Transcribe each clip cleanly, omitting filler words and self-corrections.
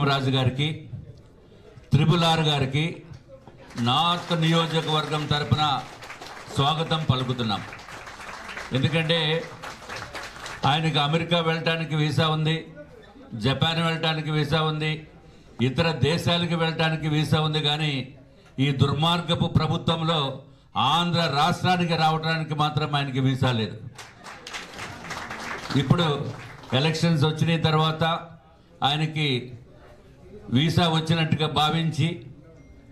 కృష్ణరాజు గారికి, triple R గారికి north నియోజకవర్గం తరపున స్వాగతం పలుకుతున్నాం. ఎందుకంటే ఆయనకి అమెరికా వెళ్ళటానికి వీసా ఉంది, జపాన్ వెళ్ళటానికి వీసా ఉంది, ఇతర దేశాలకు వెళ్ళటానికి వీసా ఉంది. కానీ ఈ దుర్మార్గపు ప్రభుత్వంలో ఆంధ్ర రాష్ట్రానికి రావడానికి మాత్రం ఆయనకి వీసా లేదు. ఇప్పుడు ఎలక్షన్స్ వచ్చిన తర్వాత ఆయనకి వీసా వచ్చినట్టుగా భావించి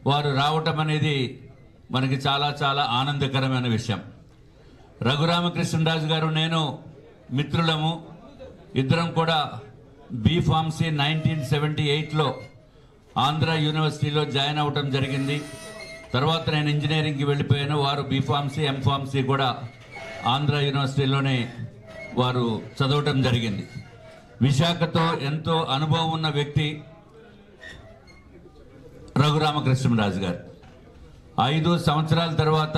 వారు రావటం అనేది మనకి చాలా చాలా ఆనందకరమైన విషయం. రఘురామకృష్ణరాజు గారు నేను మిత్రులము. ఇద్దరం కూడా బీఫార్మసీ 1978లో ఆంధ్ర యూనివర్సిటీలో జాయిన్ అవ్వటం జరిగింది. తర్వాత నేను ఇంజనీరింగ్కి వెళ్ళిపోయాను. వారు బీఫార్మసీ ఎంఫార్మసీ కూడా ఆంధ్ర యూనివర్సిటీలోనే వారు చదవటం జరిగింది. విశాఖతో ఎంతో అనుభవం ఉన్న వ్యక్తి రఘురామకృష్ణరాజు గారు. 5 సంవత్సరాల తర్వాత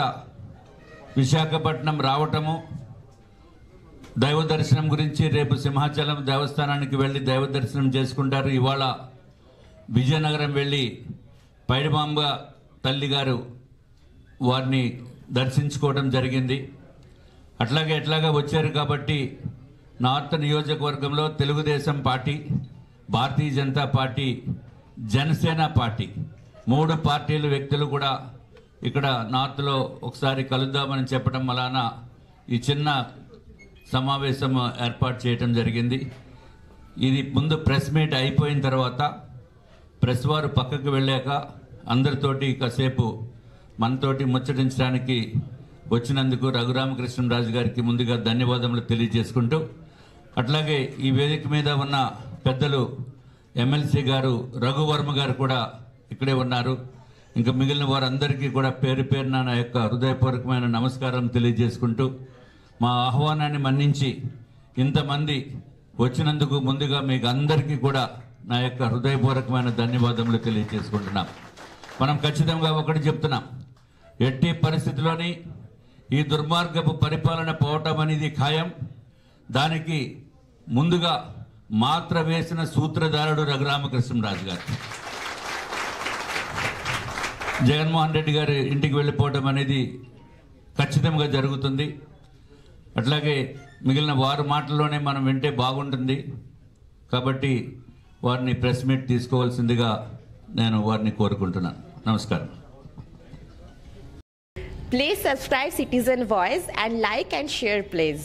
విశాఖపట్నం రావటము, దైవ దర్శనం గురించి రేపు సింహాచలం దేవస్థానానికి వెళ్ళి దైవ దర్శనం చేసుకుంటారు. ఇవాళ విజయనగరం వెళ్ళి పైడిమాంబ తల్లి గారు వారిని దర్శించుకోవడం జరిగింది. ఎట్లాగా వచ్చారు కాబట్టి నార్త్ నియోజకవర్గంలో Telugu Desam party, Bharatiya Janata party, Janasena party 3 పార్టీల వ్యక్తులు కూడా ఇక్కడ నార్త్లో ఒకసారి కలుద్దామని చెప్పడం వలన ఈ చిన్న సమావేశం ఏర్పాటు చేయడం జరిగింది. ఇది ముందు ప్రెస్ మీట్ అయిపోయిన తర్వాత ప్రెస్ వారు పక్కకు వెళ్ళాక అందరితోటి కాసేపు మనతోటి ముచ్చటించడానికి వచ్చినందుకు రఘురామకృష్ణరాజు గారికి ముందుగా ధన్యవాదములు తెలియజేసుకుంటూ, అట్లాగే ఈ వేదిక మీద ఉన్న పెద్దలు ఎమ్మెల్సీ గారు రఘువర్మ గారు కూడా ఇక్కడే ఉన్నారు. ఇంకా మిగిలిన వారందరికీ కూడా పేరు పేరున నా యొక్క హృదయపూర్వకమైన నమస్కారం తెలియజేసుకుంటూ, మా ఆహ్వానాన్ని మన్నించి ఇంతమంది వచ్చినందుకు ముందుగా మీకు అందరికీ కూడా నా యొక్క హృదయపూర్వకమైన ధన్యవాదములు తెలియజేసుకుంటున్నాం. మనం ఖచ్చితంగా ఒకటి చెప్తున్నాం, ఎట్టి పరిస్థితిలోని ఈ దుర్మార్గపు పరిపాలన పోవటం అనేది ఖాయం. దానికి ముందుగా మాత్ర వేసిన సూత్రధారుడు రఘురామకృష్ణరాజు గారు. జగన్మోహన్ రెడ్డి గారి ఇంటికి వెళ్ళిపోవటం అనేది ఖచ్చితంగా జరుగుతుంది. అట్లాగే మిగిలిన వారి మాటల్లోనే మనం వింటే బాగుంటుంది. కాబట్టి వారిని ప్రెస్ మీట్ తీసుకోవాల్సిందిగా నేను వారిని కోరుకుంటున్నాను. నమస్కారం. Please subscribe Citizen Voice and like and share please.